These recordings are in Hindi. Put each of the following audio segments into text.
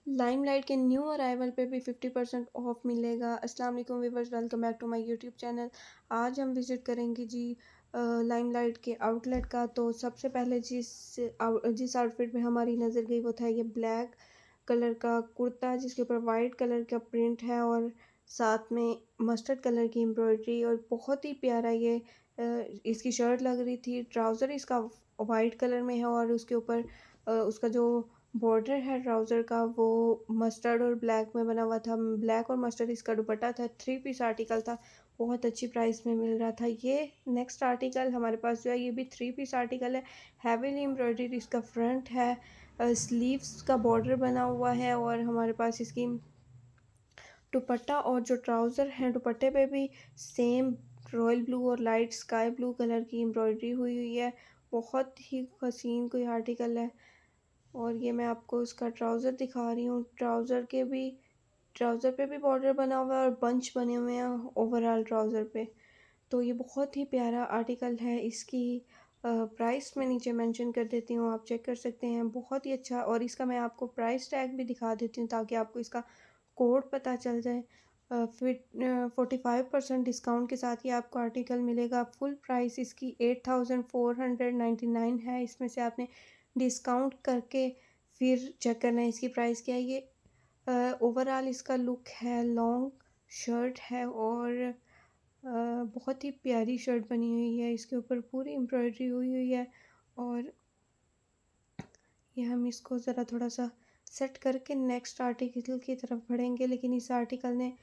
लाइमलाइट के न्यू अराइवल पे भी 50% ऑफ मिलेगा। अस्सलाम वालेकुम viewers, welcome back to my YouTube channel. आज हम विज़िट करेंगे जी लाइमलाइट के आउटलेट का। तो सबसे पहले जिस आउटफिट पे हमारी नज़र गई वो था ये ब्लैक कलर का कुर्ता जिसके ऊपर वाइट कलर का प्रिंट है और साथ में मस्टर्ड कलर की एम्ब्रॉयडरी और बहुत ही प्यारा ये इसकी शर्ट लग रही थी। ट्राउज़र इसका वाइट कलर में है और उसके ऊपर उसका जो बॉर्डर है ट्राउज़र का वो मस्टर्ड और ब्लैक में बना हुआ था। ब्लैक और मस्टर्ड इसका दुपट्टा था। 3 पीस आर्टिकल था। बहुत अच्छी प्राइस में मिल रहा था। ये नेक्स्ट आर्टिकल हमारे पास जो है ये भी 3 पीस आर्टिकल है। हेवीली एम्ब्रॉयडरी इसका फ्रंट है। स्लीव्स का बॉर्डर बना हुआ है और हमारे पास इसकी दुपट्टा और जो ट्राउज़र है दुपट्टे पे भी सेम रॉयल ब्लू और लाइट स्काई ब्लू कलर की एम्ब्रॉयडरी हुई हुई है। बहुत ही हसीन कोई आर्टिकल है। और ये मैं आपको इसका ट्राउज़र दिखा रही हूँ। ट्राउज़र पे भी बॉर्डर बना हुआ है और बंच बने हुए हैं ओवरऑल ट्राउज़र पे। तो ये बहुत ही प्यारा आर्टिकल है। इसकी प्राइस मैं नीचे मेंशन कर देती हूँ, आप चेक कर सकते हैं। बहुत ही अच्छा। और इसका मैं आपको प्राइस टैग भी दिखा देती हूँ ताकि आपको इसका कोड पता चल जाए। फिर 45% डिस्काउंट के साथ ये आपको आर्टिकल मिलेगा। फुल प्राइस इसकी 8499 है। इसमें से आपने डिस्काउंट करके फिर चेक करना है इसकी प्राइस क्या है। ये ओवरऑल इसका लुक है। लॉन्ग शर्ट है और बहुत ही प्यारी शर्ट बनी हुई है। इसके ऊपर पूरी एम्ब्रॉयडरी हुई हुई है और ये हम इसको ज़रा थोड़ा-सा सेट करके नेक्स्ट आर्टिकल की तरफ बढ़ेंगे। लेकिन इस आर्टिकल ने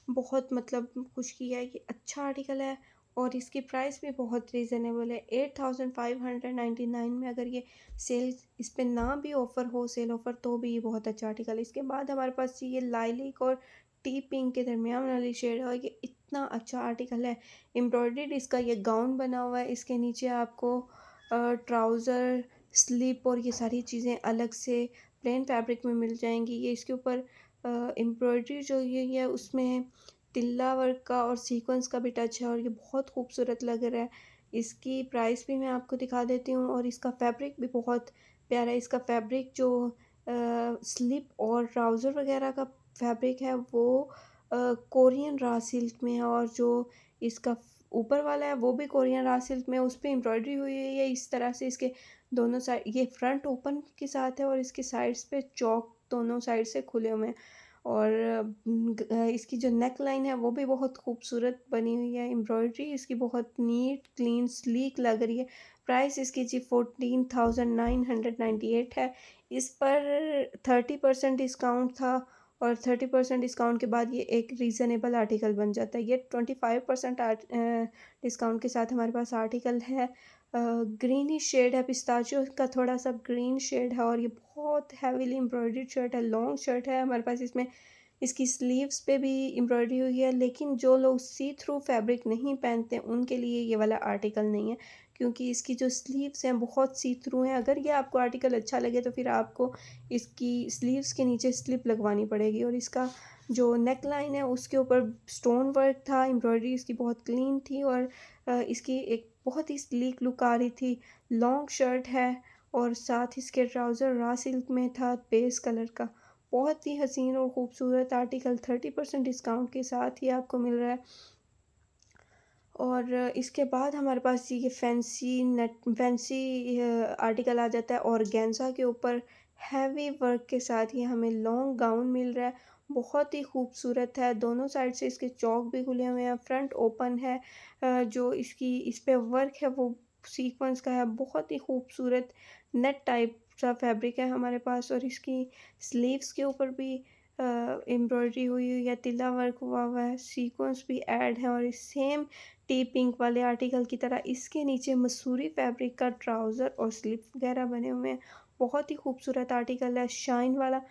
बहुत मतलब खुश किया है। ये अच्छा आर्टिकल है और इसकी प्राइस भी बहुत रीज़नेबल है। 8599 में अगर ये सेल इस पे ना भी ऑफ़र हो, सेल ऑफ़र, तो भी ये बहुत अच्छा आर्टिकल है। इसके बाद हमारे पास ये लाइलिक और टी पिंक के दरमियान वाली शेड है और ये इतना अच्छा आर्टिकल है। एम्ब्रॉयडर्ड इसका ये गाउन बना हुआ है। इसके नीचे आपको ट्राउज़र, स्लिप और ये सारी चीज़ें अलग से प्लेन फैब्रिक में मिल जाएंगी। ये इसके ऊपर एम्ब्रॉयडरी जो ये है उसमें तिल्ला वर्क का और सीक्वेंस का भी टच है और ये बहुत खूबसूरत लग रहा है। इसकी प्राइस भी मैं आपको दिखा देती हूँ और इसका फैब्रिक भी बहुत प्यारा है। इसका फैब्रिक जो स्लिप और ट्राउज़र वगैरह का फैब्रिक है वो कोरियन रा सिल्क में है और जो इसका ऊपर वाला है वो भी कोरियन रा सिल्क में, उस पे एम्ब्रॉयडरी हुई हुई है। इस तरह से इसके दोनों साइड ये फ्रंट ओपन के साथ है और इसके साइड्स पे चौक दोनों साइड से खुले हुए हैं। और इसकी जो नेक लाइन है वो भी बहुत खूबसूरत बनी हुई है। एम्ब्रॉयडरी इसकी बहुत नीट क्लीन स्लीक लग रही है। प्राइस इसकी जी 14,998 है। इस पर 30% डिस्काउंट था और 30% डिस्काउंट के बाद ये एक रीज़नेबल आर्टिकल बन जाता है। ये 25% डिस्काउंट के साथ हमारे पास आर्टिकल है। ग्रीनिश शेड है, पिस्ताचियो का थोड़ा सा ग्रीन शेड है और ये बहुत हैवीली एम्ब्रॉयडर्ड शर्ट है। लॉन्ग शर्ट है हमारे पास। इसमें इसकी स्लीव्स पे भी एम्ब्रॉयडरी हुई है। लेकिन जो लोग सी थ्रू फैब्रिक नहीं पहनते उनके लिए ये वाला आर्टिकल नहीं है क्योंकि इसकी जो स्लीव्स हैं बहुत सी थ्रू हैं। अगर ये आपको आर्टिकल अच्छा लगे तो फिर आपको इसकी स्लीव्स के नीचे स्लिप लगवानी पड़ेगी। और इसका जो नेक लाइन है उसके ऊपर स्टोन वर्क था। एम्ब्रॉयडरी इसकी बहुत क्लीन थी और इसकी एक बहुत ही स्लीक लुक आ रही थी। लॉन्ग शर्ट है और साथ इसके ट्राउज़र रा सिल्क में था बेस कलर का। बहुत ही हसीन और ख़ूबसूरत आर्टिकल 30% डिस्काउंट के साथ ही आपको मिल रहा है। और इसके बाद हमारे पास ये फैंसी आर्टिकल आ जाता है ऑर्गेन्जा के ऊपर हैवी वर्क के साथ। ये हमें लॉन्ग गाउन मिल रहा है। बहुत ही खूबसूरत है। दोनों साइड से इसके चौक भी खुले हुए हैं। फ्रंट ओपन है। जो इसकी इस पे वर्क है वो सीक्वेंस का है। बहुत ही खूबसूरत नेट टाइप सा फैब्रिक है हमारे पास। और इसकी स्लीव्स के ऊपर भी एम्ब्रॉयडरी हुई हुई है, तिल्ला वर्क हुआ हुआ है, सीक्वेंस भी ऐड है। और सेम टी पिंक वाले आर्टिकल की तरह इसके नीचे मसूरी फैब्रिक का ट्राउज़र और स्लिप वगैरह बने हुए हैं। बहुत ही खूबसूरत आर्टिकल है। शाइन वाला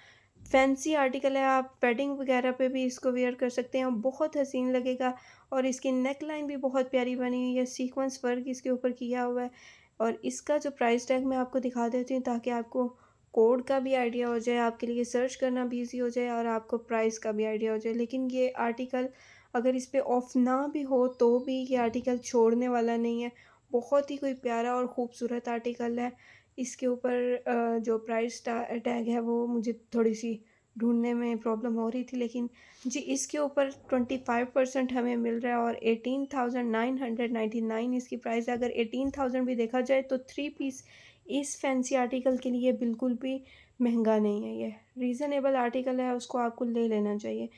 फैंसी आर्टिकल है। आप वेडिंग वगैरह पे भी इसको वेयर कर सकते हैं और बहुत हसीन लगेगा। और इसकी नेक लाइन भी बहुत प्यारी बनी हुई है। सीक्वेंस वर्क इसके ऊपर किया हुआ है। और इसका जो प्राइस टैग मैं आपको दिखा देती हूँ ताकि आपको कोड का भी आइडिया हो जाए, आपके लिए सर्च करना भी ईज़ी हो जाए और आपको प्राइस का भी आइडिया हो जाए। लेकिन ये आर्टिकल अगर इस पे ऑफ़ ना भी हो तो भी ये आर्टिकल छोड़ने वाला नहीं है। बहुत ही कोई प्यारा और ख़ूबसूरत आर्टिकल है। इसके ऊपर जो प्राइस टैग है वो मुझे थोड़ी-सी ढूँढने में प्रॉब्लम हो रही थी, लेकिन जी इसके ऊपर 25% हमें मिल रहा है और 18,999 इसकी प्राइस है। अगर 18,000 भी देखा जाए तो 3 पीस इस फैंसी आर्टिकल के लिए बिल्कुल भी महँगा नहीं है ये। रीज़नेबल आर्टिकल है, उसको आपको ले लेना चाहिए।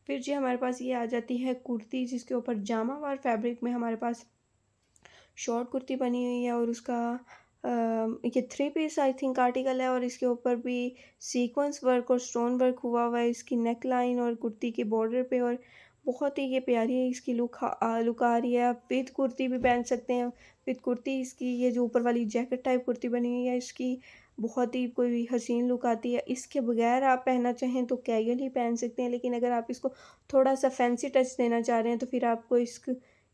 फिर जी हमारे पास ये आ जाती है कुर्ती, जिसके ऊपर जामावार फैब्रिक में हमारे पास शॉर्ट कुर्ती बनी हुई है और उसका ये 3 पीस आई थिंक आर्टिकल है और इसके ऊपर भी सीक्वेंस वर्क और स्टोन वर्क हुआ हुआ है इसकी नेक लाइन और कुर्ती के बॉर्डर पे, और बहुत ही ये प्यारी है इसकी लुक आ रही है। आप विद कुर्ती भी पहन सकते हैं। विद कुर्ती इसकी ये जो ऊपर वाली जैकेट टाइप कुर्ती बनी हुई है इसकी बहुत ही कोई हसीन लुक आती है। इसके बगैर आप पहनना चाहें तो कैजुअल ही पहन सकते हैं, लेकिन अगर आप इसको थोड़ा सा फैंसी टच देना चाह रहे हैं तो फिर आपको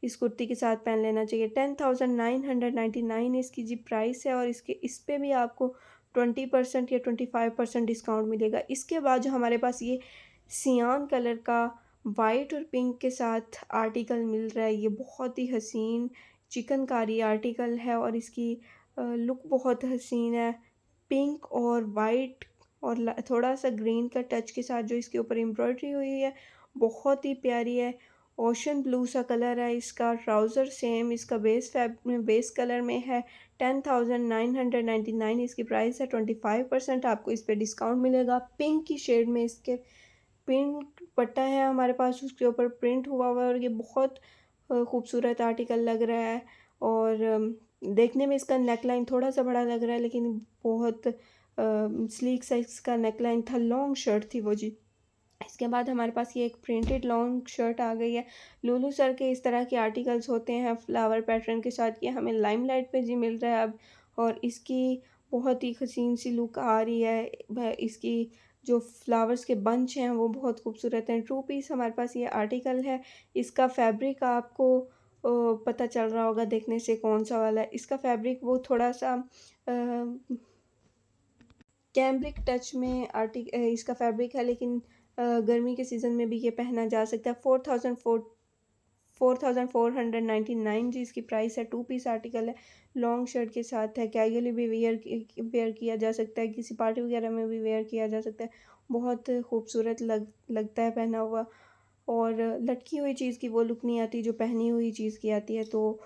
इस कुर्ती के साथ पहन लेना चाहिए। 10,999 इसकी जी प्राइस है और इस पे भी आपको 20% या 25% डिस्काउंट मिलेगा। इसके बाद जो हमारे पास ये सियान कलर का वाइट और पिंक के साथ आर्टिकल मिल रहा है, ये बहुत ही हसीन चिकनकारी आर्टिकल है और इसकी लुक बहुत हसीन है। पिंक और वाइट और थोड़ा सा ग्रीन का टच के साथ जो इसके ऊपर एम्ब्रॉयडरी हुई है बहुत ही प्यारी है। ओशन ब्लू सा कलर है इसका। ट्राउज़र सेम इसका बेस कलर में है। 10,999 इसकी प्राइस है। 25% आपको इस पे डिस्काउंट मिलेगा। पिंक की शेड में इसके पिंक पट्टा है हमारे पास, उसके ऊपर प्रिंट हुआ हुआ है और ये बहुत खूबसूरत आर्टिकल लग रहा है। और देखने में इसका नेक लाइन थोड़ा सा बड़ा लग रहा है, लेकिन बहुत स्लीक सा इसका नेक लाइन था। लॉन्ग शर्ट थी वो जी। इसके बाद हमारे पास ये एक प्रिंटेड लॉन्ग शर्ट आ गई है। लुलु सर के इस तरह के आर्टिकल्स होते हैं फ्लावर पैटर्न के साथ, ये हमें लाइमलाइट पे जी मिल रहा है अब। और इसकी बहुत ही हसीन सी लुक आ रही है। इसकी जो फ्लावर्स के बंच हैं वो बहुत खूबसूरत हैं। 2 पीस हमारे पास ये आर्टिकल है। इसका फैब्रिक आपको पता चल रहा होगा देखने से कौन सा वाला है। इसका फैब्रिक वो थोड़ा सा कैम्ब्रिक टच में इसका फैब्रिक है, लेकिन गर्मी के सीज़न में भी ये पहना जा सकता है। 4,499 जी इसकी प्राइस है। 2 पीस आर्टिकल है, लॉन्ग शर्ट के साथ है। कैजुअली भी वेयर किया जा सकता है, किसी पार्टी वगैरह में भी वेयर किया जा सकता है। बहुत खूबसूरत लगता है पहना हुआ। और लटकी हुई चीज़ की वो लुक नहीं आती जो पहनी हुई चीज़ की आती है। तो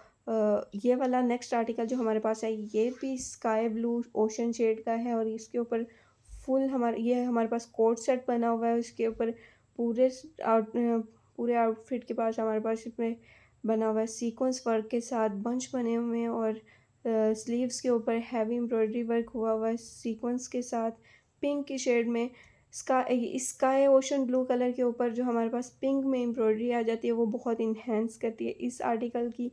ये वाला नेक्स्ट आर्टिकल जो हमारे पास है ये भी स्काई ब्लू ओशन शेड का है और इसके ऊपर ये हमारे पास कोट सेट बना हुआ है। इसके ऊपर पूरे पूरे आउटफिट के पास हमारे पास इसमें बना हुआ है सीक्वेंस वर्क के साथ बंच बने हुए हैं और स्लीव्स के ऊपर हैवी एम्ब्रॉयडरी वर्क हुआ हुआ है सीक्वेंस के साथ। पिंक की शेड में स्काई ओशन ब्लू कलर के ऊपर जो हमारे पास पिंक में एम्ब्रॉयडरी आ जाती है वो बहुत इन्हेंस करती है इस आर्टिकल की।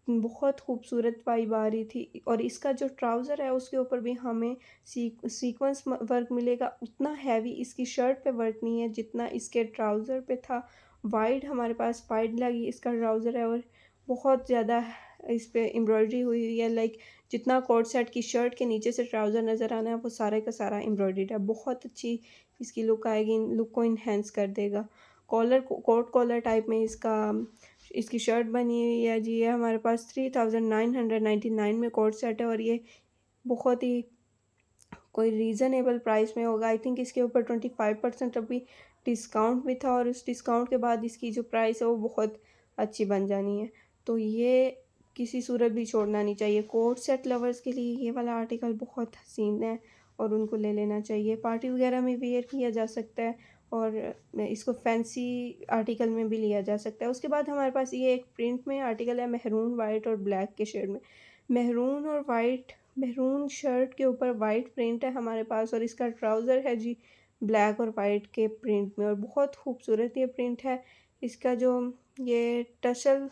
बहुत खूबसूरत वाइब आ रही थी और इसका जो ट्राउज़र है उसके ऊपर भी हमें सीक्वेंस वर्क मिलेगा। उतना हैवी इसकी शर्ट पे वर्क नहीं है जितना इसके ट्राउज़र पे था। वाइड हमारे पास वाइड लगी इसका ट्राउज़र है और बहुत ज़्यादा इस पे एम्ब्रॉयडरी हुई हुई है। लाइक जितना कोट सेट की शर्ट के नीचे से ट्राउज़र नज़र आना है वो सारे का सारा एम्ब्रॉयडर्ड है। बहुत अच्छी इसकी लुक आएगी, लुक को इन्हेंस कर देगा। कोट कॉलर टाइप में इसकी शर्ट बनी हुई है जी। ये हमारे पास 3,999 में कोट सेट है और ये बहुत ही कोई रीज़नेबल प्राइस में होगा। आई थिंक इसके ऊपर 25% अभी डिस्काउंट भी था और उस डिस्काउंट के बाद इसकी जो प्राइस है वो बहुत अच्छी बन जानी है। तो ये किसी सूरत भी छोड़ना नहीं चाहिए। कोट सेट लवर्स के लिए ये वाला आर्टिकल बहुत हसीन है और उनको ले लेना चाहिए। पार्टी वगैरह में वेयर किया जा सकता है और इसको फैंसी आर्टिकल में भी लिया जा सकता है। उसके बाद हमारे पास ये एक प्रिंट में आर्टिकल है मेहरून वाइट और ब्लैक के शेड में। मेहरून और वाइट, मेहरून शर्ट के ऊपर वाइट प्रिंट है हमारे पास और इसका ट्राउज़र है जी ब्लैक और वाइट के प्रिंट में और बहुत खूबसूरत ये प्रिंट है। इसका जो ये टसल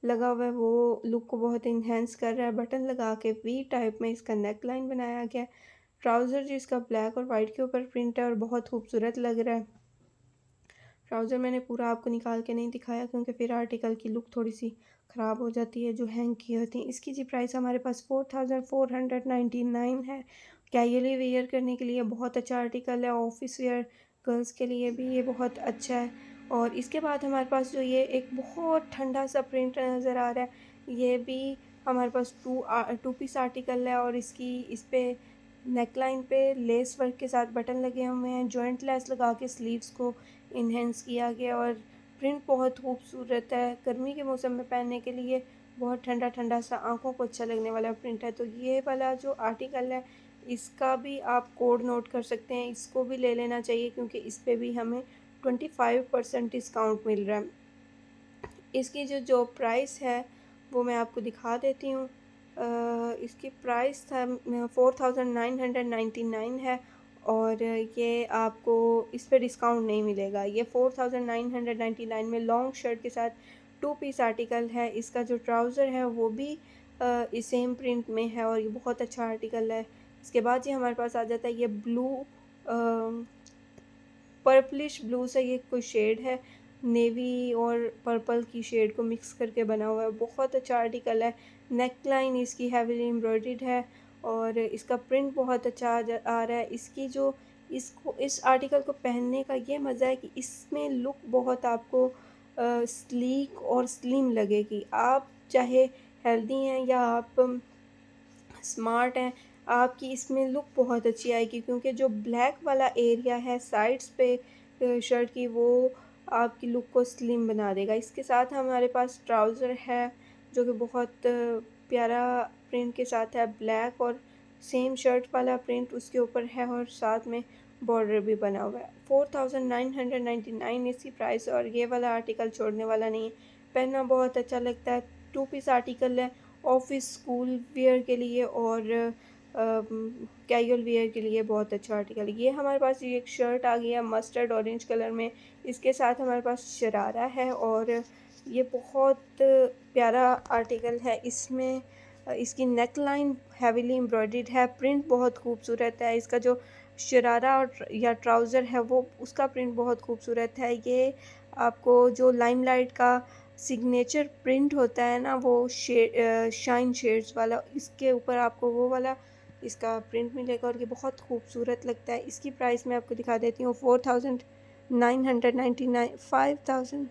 लगा हुआ है वो लुक को बहुत इन्हेंस कर रहा है। बटन लगा के वी टाइप में इसका नेक लाइन बनाया गया है। ट्राउज़र जी इसका ब्लैक और वाइट के ऊपर प्रिंट है और बहुत खूबसूरत लग रहा है। ट्राउज़र मैंने पूरा आपको निकाल के नहीं दिखाया क्योंकि फिर आर्टिकल की लुक थोड़ी सी ख़राब हो जाती है जो हैंग की होती हैं। इसकी जी प्राइस हमारे पास 4,499 है। कैजुअली वेयर करने के लिए बहुत अच्छा आर्टिकल है। ऑफिस वेयर गर्ल्स के लिए भी ये बहुत अच्छा है। और इसके बाद हमारे पास जो ये एक बहुत ठंडा सा प्रिंट नज़र आ रहा है, ये भी हमारे पास टू पीस आर्टिकल है और इस पे नेकलाइन पे लेस वर्क के साथ बटन लगे हुए हैं, जॉइंट लेस लगा के स्लीव्स को इन्हेंस किया गया और प्रिंट बहुत खूबसूरत है। गर्मी के मौसम में पहनने के लिए बहुत ठंडा ठंडा सा आंखों को अच्छा लगने वाला प्रिंट है। तो ये वाला जो आर्टिकल है इसका भी आप कोड नोट कर सकते हैं, इसको भी ले लेना चाहिए क्योंकि इस पर भी हमें 25% डिस्काउंट मिल रहा है। इसकी जो प्राइस है वो मैं आपको दिखा देती हूँ। इसकी प्राइस था 4999 है और ये आपको इस पे डिस्काउंट नहीं मिलेगा। ये 4999 में लॉन्ग शर्ट के साथ 2 पीस आर्टिकल है। इसका जो ट्राउज़र है वो भी इस सेम प्रिंट में है और ये बहुत अच्छा आर्टिकल है। इसके बाद ये हमारे पास आ जाता है ये ब्लू पर्पलिश ब्लू सा ये कोई शेड है, नेवी और पर्पल की शेड को मिक्स करके बना हुआ है। बहुत अच्छा आर्टिकल है। नेक लाइन इसकी हैवीली एम्ब्रॉयडर्ड है और इसका प्रिंट बहुत अच्छा आ रहा है। इसकी जो इस आर्टिकल को पहनने का ये मज़ा है कि इसमें लुक बहुत आपको स्लीक और स्लिम लगेगी। आप चाहे हेल्दी हैं या आप स्मार्ट हैं, आपकी इसमें लुक बहुत अच्छी आएगी क्योंकि जो ब्लैक वाला एरिया है साइड्स पे शर्ट की वो आपकी लुक को स्लिम बना देगा। इसके साथ हमारे पास ट्राउज़र है जो कि बहुत प्यारा प्रिंट के साथ है, ब्लैक और सेम शर्ट वाला प्रिंट उसके ऊपर है और साथ में बॉर्डर भी बना हुआ है। 4999 इसकी प्राइस और ये वाला आर्टिकल छोड़ने वाला नहीं है, पहनना बहुत अच्छा लगता है। 2 पीस आर्टिकल है, ऑफिस स्कूल वेयर के लिए और कैजुअल वेयर के लिए बहुत अच्छा आर्टिकल है। ये हमारे पास ये एक शर्ट आ गई है मस्टर्ड ऑरेंज कलर में, इसके साथ हमारे पास शरारा है और ये बहुत प्यारा आर्टिकल है। इसमें इसकी नेक लाइन हैवीली एम्ब्रॉयडर्ड है, प्रिंट बहुत खूबसूरत है। इसका जो शरारा और या ट्राउज़र है वो उसका प्रिंट बहुत खूबसूरत है। ये आपको जो लाइमलाइट का सिग्नेचर प्रिंट होता है ना वो शाइन शेड्स वाला, इसके ऊपर आपको वो वाला इसका प्रिंट मिलेगा और ये बहुत खूबसूरत लगता है। इसकी प्राइस मैं आपको दिखा देती हूँ 4999 5000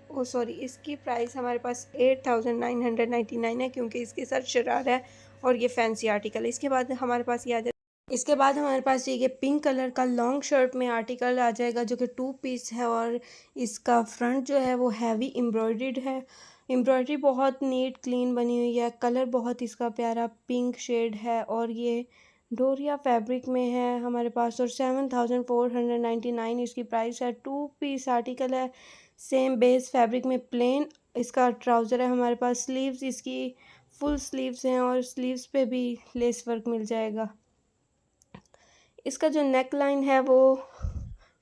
ओ सॉरी, इसकी प्राइस हमारे पास 8999 है क्योंकि इसके साथ शरारा है और ये फैंसी आर्टिकल है। इसके बाद हमारे पास ये आ जाता है, इसके बाद हमारे पास ये पिंक कलर का लॉन्ग शर्ट में आर्टिकल आ जाएगा जो कि 2 पीस है और इसका फ्रंट जो है वो हैवी एम्ब्रॉयडर्ड है। एम्ब्रॉयडरी बहुत नीट क्लीन बनी हुई है, कलर बहुत इसका प्यारा पिंक शेड है और ये डोरिया फैब्रिक में है हमारे पास और 7499 इसकी प्राइस है। 2 पीस आर्टिकल है, सेम बेस फैब्रिक में प्लेन इसका ट्राउज़र है हमारे पास। स्लीव्स इसकी फुल स्लीव्स हैं और स्लीव्स पे भी लेस वर्क मिल जाएगा। इसका जो नेक लाइन है वो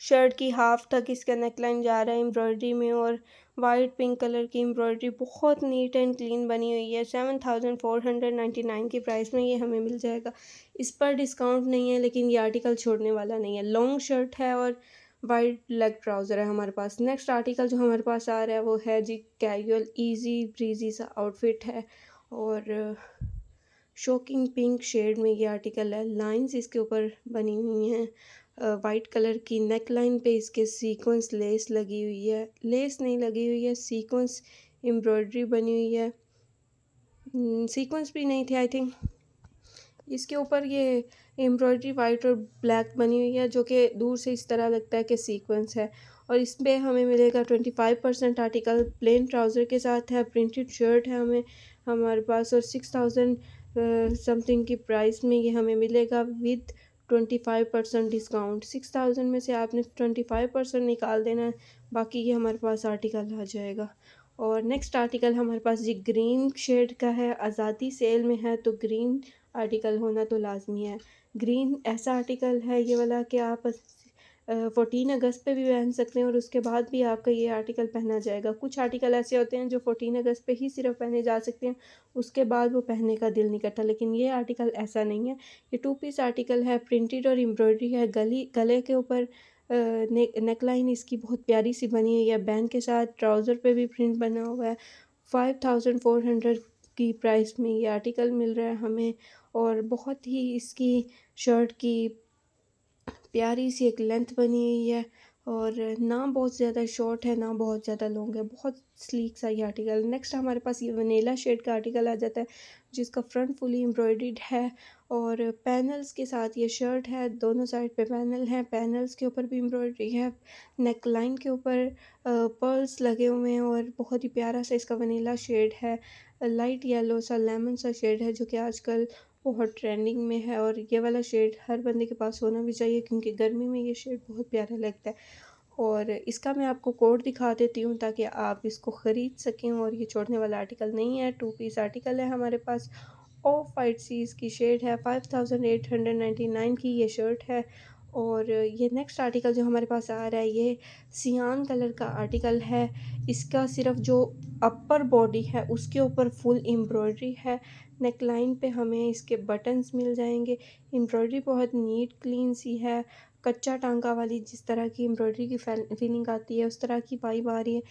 शर्ट की हाफ तक इसका नेक लाइन जा रहा है एम्ब्रॉयडरी में और वाइट पिंक कलर की एम्ब्रॉयडरी बहुत नीट एंड क्लीन बनी हुई है। 7499 की प्राइस में ये हमें मिल जाएगा। इस पर डिस्काउंट नहीं है लेकिन ये आर्टिकल छोड़ने वाला नहीं है। लॉन्ग शर्ट है और वाइट लेग ट्राउज़र है हमारे पास। नेक्स्ट आर्टिकल जो हमारे पास आ रहा है वो है जी कैजुअल ईजी ब्रीजी सा आउटफिट है और शॉकिंग पिंक शेड में ये आर्टिकल है। लाइंस इसके ऊपर बनी हुई हैं वाइट कलर की। नेक लाइन पे इसके सीक्वेंस लेस लगी हुई है, लेस नहीं लगी हुई है, सीक्वेंस एम्ब्रॉयडरी बनी हुई है। सीक्वेंस भी नहीं थे आई थिंक। इसके ऊपर ये एम्ब्रॉयडरी वाइट और ब्लैक बनी हुई है जो कि दूर से इस तरह लगता है कि सीक्वेंस है और इसमें हमें मिलेगा 25% आर्टिकल प्लेन ट्राउज़र के साथ है। प्रिंटेड शर्ट है हमारे पास और 6000 समथिंग की प्राइस में ये हमें मिलेगा विद 25% डिस्काउंट। 6000 में से आपने 25% निकाल देना है, बाकी ये हमारे पास आर्टिकल आ जाएगा। और नेक्स्ट आर्टिकल हमारे पास ये ग्रीन शेड का है, आज़ादी सेल में है तो ग्रीन आर्टिकल होना तो लाजमी है। ग्रीन ऐसा आर्टिकल है ये वाला कि आप 14 अगस्त पे भी पहन सकते हैं और उसके बाद भी आपका ये आर्टिकल पहना जाएगा। कुछ आर्टिकल ऐसे होते हैं जो 14 अगस्त पे ही सिर्फ पहने जा सकते हैं, उसके बाद वो पहनने का दिल नहीं करता, लेकिन ये आर्टिकल ऐसा नहीं है। ये 2 पीस आर्टिकल है, प्रिंटेड और एम्ब्रॉयडरी है। गले के ऊपर नेकलाइन इसकी बहुत प्यारी सी बनी हुई है बैंड के साथ। ट्राउज़र पे भी प्रिंट बना हुआ है। 5400 की प्राइस में ये आर्टिकल मिल रहा है हमें और बहुत ही इसकी शर्ट की प्यारी सी एक लेंथ बनी हुई है और ना बहुत ज़्यादा शॉर्ट है ना बहुत ज़्यादा लॉन्ग है, बहुत स्लीक सा ये आर्टिकल। नेक्स्ट हमारे पास ये वनीला शेड का आर्टिकल आ जाता है जिसका फ्रंट फुली एम्ब्रॉयडर्ड है और पैनल्स के साथ ये शर्ट है, दोनों साइड पे पैनल हैं, पैनल्स के ऊपर भी एम्ब्रॉयडरी है, नेक लाइन के ऊपर पर्ल्स लगे हुए हैं और बहुत ही प्यारा सा इसका वनीला शेड है। लाइट येलो सा लेमन सा शेड है जो कि आजकल बहुत ट्रेंडिंग में है और ये वाला शेड हर बंदे के पास होना भी चाहिए क्योंकि गर्मी में ये शेड बहुत प्यारा लगता है। और इसका मैं आपको कोड दिखा देती हूँ ताकि आप इसको ख़रीद सकें। और ये छोड़ने वाला आर्टिकल नहीं है, 2 पीस आर्टिकल है हमारे पास। ऑफ वाइट सी इसकी शेड है, 5899 की ये शर्ट है। और ये नेक्स्ट आर्टिकल जो हमारे पास आ रहा है ये सियान कलर का आर्टिकल है। इसका सिर्फ जो अपर बॉडी है उसके ऊपर फुल एम्ब्रॉयडरी है, नेक लाइन पे हमें इसके बटन्स मिल जाएंगे। एम्ब्रॉयडरी बहुत नीट क्लीन सी है, कच्चा टांका वाली जिस तरह की एम्ब्रॉयडरी की फीलिंग आती है उस तरह की वाइब आ रही है।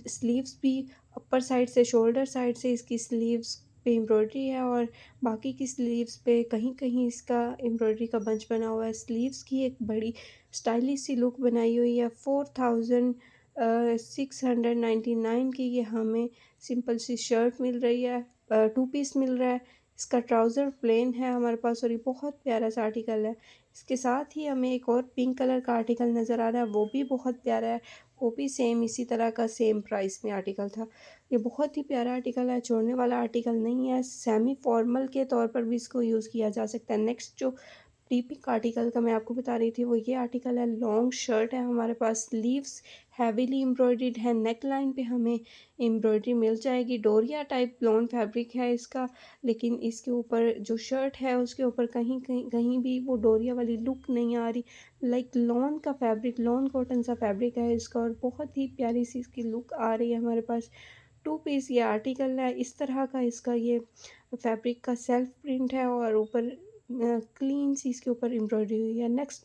स्लीव्स भी अपर साइड से शोल्डर साइड से इसकी स्लीव्स पे एम्ब्रॉयडरी है और बाकी की स्लीव्स पे कहीं कहीं इसका एम्ब्रॉयडरी का बंच बना हुआ है। स्लीव्स की एक बड़ी स्टाइलिश सी लुक बनाई हुई है। 4699 की ये हमें सिंपल सी शर्ट मिल रही है, 2 पीस मिल रहा है। इसका ट्राउज़र प्लेन है हमारे पास और ये बहुत प्यारा सा आर्टिकल है। इसके साथ ही हमें एक और पिंक कलर का आर्टिकल नज़र आ रहा है, वो भी बहुत प्यारा है, वो भी सेम इसी तरह का सेम प्राइस में आर्टिकल था। ये बहुत ही प्यारा आर्टिकल है, छोड़ने वाला आर्टिकल नहीं है, सेमी फॉर्मल के तौर पर भी इसको यूज़ किया जा सकता है। नेक्स्ट जो टीपिक आर्टिकल का मैं आपको बता रही थी वो ये आर्टिकल है। लॉन्ग शर्ट है हमारे पास, स्लीव्स हैवीली एम्ब्रॉयडर्ड है, नेक लाइन पे हमें एम्ब्रॉयडरी मिल जाएगी। डोरिया टाइप लॉन फैब्रिक है इसका, लेकिन इसके ऊपर जो शर्ट है उसके ऊपर कहीं कहीं कहीं भी वो डोरिया वाली लुक नहीं आ रही। लाइक लॉन का फैब्रिक, लॉन कॉटन सा फैब्रिक है इसका और बहुत ही प्यारी सी इसकी लुक आ रही है हमारे पास। 2 पीस ये आर्टिकल है, इस तरह का इसका ये फैब्रिक का सेल्फ प्रिंट है और ऊपर क्लीन सी इसके ऊपर एम्ब्रॉयडरी हुई है। नेक्स्ट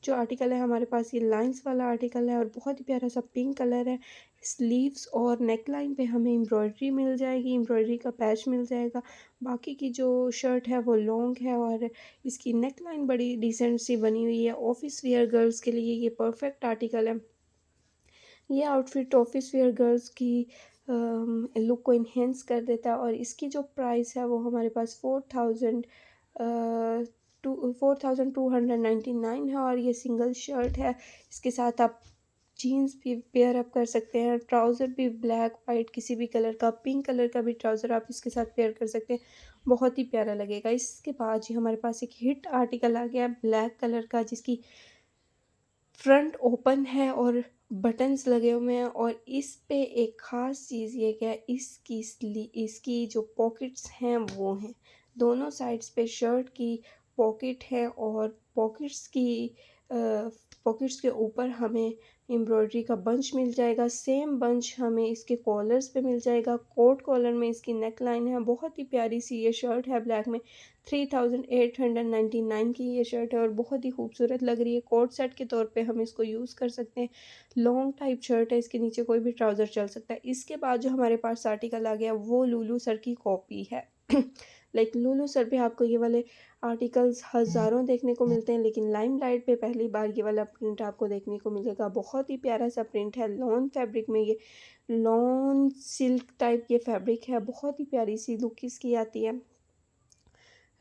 जो आर्टिकल है हमारे पास ये लाइंस वाला आर्टिकल है और बहुत ही प्यारा सा पिंक कलर है। स्लीव्स और नेक लाइन पे हमें एम्ब्रॉयडरी मिल जाएगी, एम्ब्रॉयडरी का पैच मिल जाएगा। बाकी की जो शर्ट है वो लॉन्ग है और इसकी नेक लाइन बड़ी डिसेंट सी बनी हुई है। ऑफिस वियर गर्ल्स के लिए ये परफेक्ट आर्टिकल है। ये आउटफिट ऑफिस वेयर गर्ल्स की लुक को इन्हेंस कर देता है और इसकी जो प्राइस है वो हमारे पास 4299 है और ये सिंगल शर्ट है। इसके साथ आप जीन्स भी पेयर अप कर सकते हैं, ट्राउज़र भी ब्लैक वाइट किसी भी कलर का, पिंक कलर का भी ट्राउज़र आप इसके साथ पेयर कर सकते हैं, बहुत ही प्यारा लगेगा। इसके बाद जी हमारे पास एक हिट आर्टिकल आ गया है ब्लैक कलर का जिसकी फ्रंट ओपन है और बटन्स लगे हुए हैं और इस पे एक ख़ास चीज़ ये क्या है, इसकी जो पॉकेट्स हैं वो हैं, दोनों साइड्स पे शर्ट की पॉकेट है और पॉकेट्स के ऊपर हमें एम्ब्रॉयडरी का बंच मिल जाएगा। सेम बंच हमें इसके कॉलर्स पे मिल जाएगा, कोट कॉलर में इसकी नेक लाइन है। बहुत ही प्यारी सी ये शर्ट है ब्लैक में, 3899 की ये शर्ट है और बहुत ही खूबसूरत लग रही है। कोट सेट के तौर पे हम इसको यूज़ कर सकते हैं। लॉन्ग टाइप शर्ट है, इसके नीचे कोई भी ट्राउज़र चल सकता है। इसके बाद जो हमारे पास आर्टिकल आ गया वो लुलू सर की कॉपी है। लाइक लुलू सर पे आपको ये वाले आर्टिकल्स हज़ारों देखने को मिलते हैं लेकिन लाइमलाइट पे पहली बार ये वाला प्रिंट आपको देखने को मिलेगा। बहुत ही प्यारा सा प्रिंट है, लॉन फैब्रिक में ये लॉन सिल्क टाइप ये फैब्रिक है, बहुत ही प्यारी सी लुक इसकी आती है।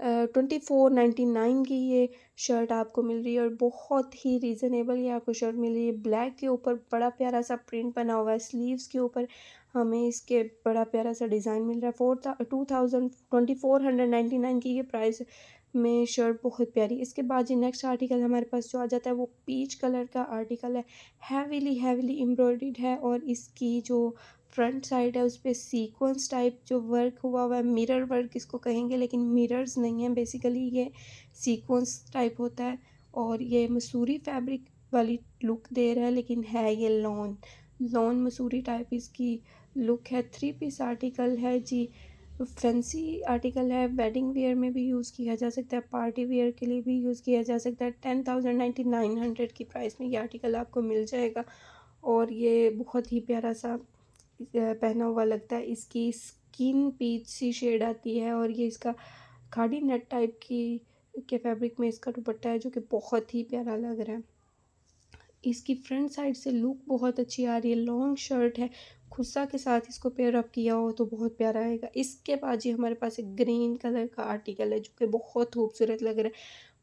2499 की ये शर्ट आपको मिल रही है और बहुत ही रीज़नेबल ये आपको शर्ट मिल रही है। ब्लैक के ऊपर बड़ा प्यारा सा प्रिंट बना हुआ है, स्लीव्स के ऊपर हमें इसके बड़ा प्यारा सा डिज़ाइन मिल रहा है। 2499 की ये प्राइस में शर्ट बहुत प्यारी। इसके बाद जो नेक्स्ट आर्टिकल हमारे पास जो आ जाता है वो पीच कलर का आर्टिकल है, हैवीली हैवीली एम्ब्रॉयडर्ड है और इसकी जो फ्रंट साइड है उस पे सीक्वेंस टाइप जो वर्क हुआ है, मिरर वर्क इसको कहेंगे लेकिन मिरर्स नहीं है, बेसिकली ये सीक्वेंस टाइप होता है और ये मसूरी फैब्रिक वाली लुक दे रहा है लेकिन है ये लॉन लॉन मसूरी टाइप इसकी लुक है। 3 पीस आर्टिकल है जी, फैंसी आर्टिकल है, वेडिंग वेयर में भी यूज़ किया जा सकता है, पार्टी वेयर के लिए भी यूज़ किया जा सकता है। 10,99 की प्राइस में ये आर्टिकल आपको मिल जाएगा और ये बहुत ही प्यारा सा पहना हुआ लगता है। इसकी स्किन पीच सी शेड आती है और ये इसका खाड़ी नेट टाइप की के फैब्रिक में इसका दुपट्टा है जो कि बहुत ही प्यारा लग रहा है। इसकी फ्रंट साइड से लुक बहुत अच्छी आ रही है, लॉन्ग शर्ट है, खुस्सा के साथ इसको पेयर अप किया हो तो बहुत प्यारा आएगा। इसके बाद जी हमारे पास एक ग्रीन कलर का आर्टिकल है जो कि बहुत खूबसूरत लग रहा है।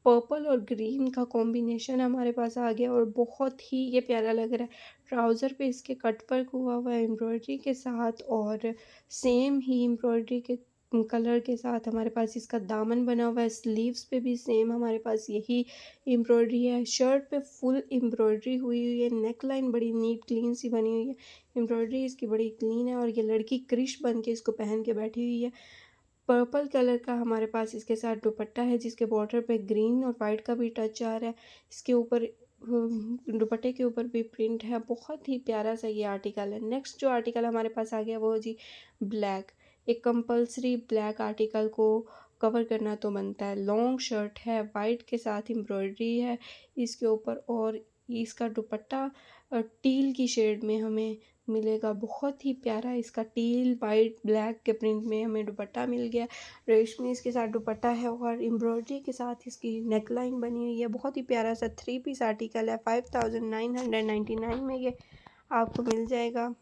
पर्पल और ग्रीन का कॉम्बिनेशन हमारे पास आ गया और बहुत ही ये प्यारा लग रहा है। ट्राउज़र पे इसके कट वर्क हुआ हुआ है एम्ब्रॉयडरी के साथ, और सेम ही एम्ब्रॉयडरी के कलर के साथ हमारे पास इसका दामन बना हुआ है। स्लीव्स पे भी सेम हमारे पास यही एम्ब्रॉयडरी है। शर्ट पे फुल एम्ब्रॉयडरी हुई हुई है, नेक लाइन बड़ी नीट क्लीन सी बनी हुई है। एम्ब्रॉयडरी इसकी बड़ी क्लीन है और ये लड़की क्रिश बन के इसको पहन के बैठी हुई है। पर्पल कलर का हमारे पास इसके साथ दुपट्टा है जिसके बॉर्डर पे ग्रीन और वाइट का भी टच आ रहा है। इसके ऊपर दुपट्टे के ऊपर भी प्रिंट है। बहुत ही प्यारा सा ये आर्टिकल है। नेक्स्ट जो आर्टिकल हमारे पास आ गया वो जी ब्लैक। एक कंपल्सरी ब्लैक आर्टिकल को कवर करना तो बनता है। लॉन्ग शर्ट है, वाइट के साथ एम्ब्रॉयडरी है इसके ऊपर, और इसका दुपट्टा टील की शेड में हमें मिलेगा। बहुत ही प्यारा इसका टील वाइट ब्लैक के प्रिंट में हमें दुपट्टा मिल गया। रेशमी इसके साथ दुपट्टा है और एम्ब्रॉयडरी के साथ इसकी नेक लाइन बनी हुई है। बहुत ही प्यारा सा 3 पीस आर्टिकल है। 5999 में ये आपको मिल जाएगा।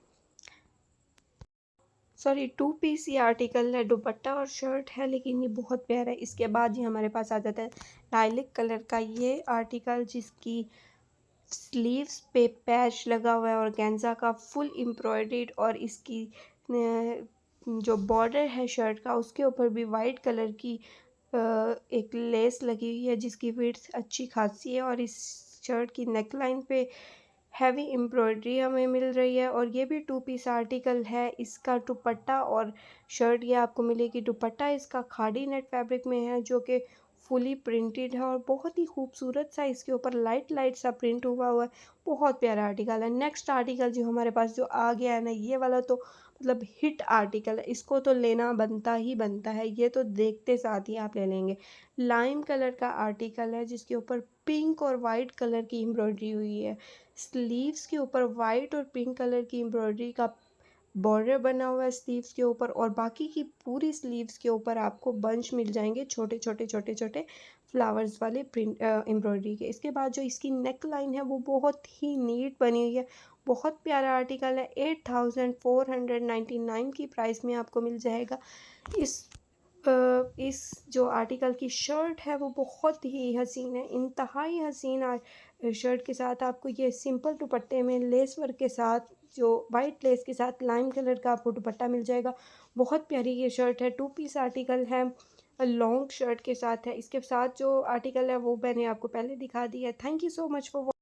सॉरी, 2 पीस ये आर्टिकल है, दुपट्टा और शर्ट है, लेकिन ये बहुत प्यारा है। इसके बाद ये हमारे पास आ जाता है लाइलिक कलर का ये आर्टिकल जिसकी स्लीव्स पे पैच लगा हुआ है और गेंजा का फुल एम्ब्रॉयडर्ड, और इसकी जो बॉर्डर है शर्ट का उसके ऊपर भी वाइट कलर की एक लेस लगी हुई है जिसकी विड्थ अच्छी खासी है, और इस शर्ट की नेक लाइन पे हैवी एम्ब्रॉयडरी हमें मिल रही है। और ये भी 2 पीस आर्टिकल है। इसका दुपट्टा और शर्ट ये आपको मिलेगी। दुपट्टा इसका खादी नेट फैब्रिक में है जो कि फुली प्रिंटेड है और बहुत ही खूबसूरत सा इसके ऊपर लाइट लाइट सा प्रिंट हुआ है। बहुत प्यारा आर्टिकल है। नेक्स्ट आर्टिकल जो हमारे पास जो आ गया है ना, ये वाला तो मतलब हिट आर्टिकल है, इसको तो लेना बनता ही बनता है। ये तो देखते साथ ही आप ले लेंगे। लाइम कलर का आर्टिकल है जिसके ऊपर पिंक और वाइट कलर की एम्ब्रॉयडरी हुई है। स्लीव्स के ऊपर वाइट और पिंक कलर की एम्ब्रॉयडरी का बॉर्डर बना हुआ है स्लीव्स के ऊपर, और बाकी की पूरी स्लीव्स के ऊपर आपको बंच मिल जाएंगे छोटे छोटे छोटे छोटे फ्लावर्स वाले प्रिंट एम्ब्रॉयडरी के। इसके बाद जो इसकी नेक लाइन है वो बहुत ही नीट बनी हुई है। बहुत प्यारा आर्टिकल है। 8499 की प्राइस में आपको मिल जाएगा। इस जो आर्टिकल की शर्ट है वो बहुत ही हसीन है, इंतहाई हसीन शर्ट के साथ आपको ये सिंपल दुपट्टे में लेस वर्क के साथ, जो वाइट लेस के साथ लाइम कलर का आपको दुपट्टा मिल जाएगा। बहुत प्यारी ये शर्ट है। 2 पीस आर्टिकल है, लॉन्ग शर्ट के साथ है। इसके साथ जो आर्टिकल है वो मैंने आपको पहले दिखा दिया है। Thank you so much for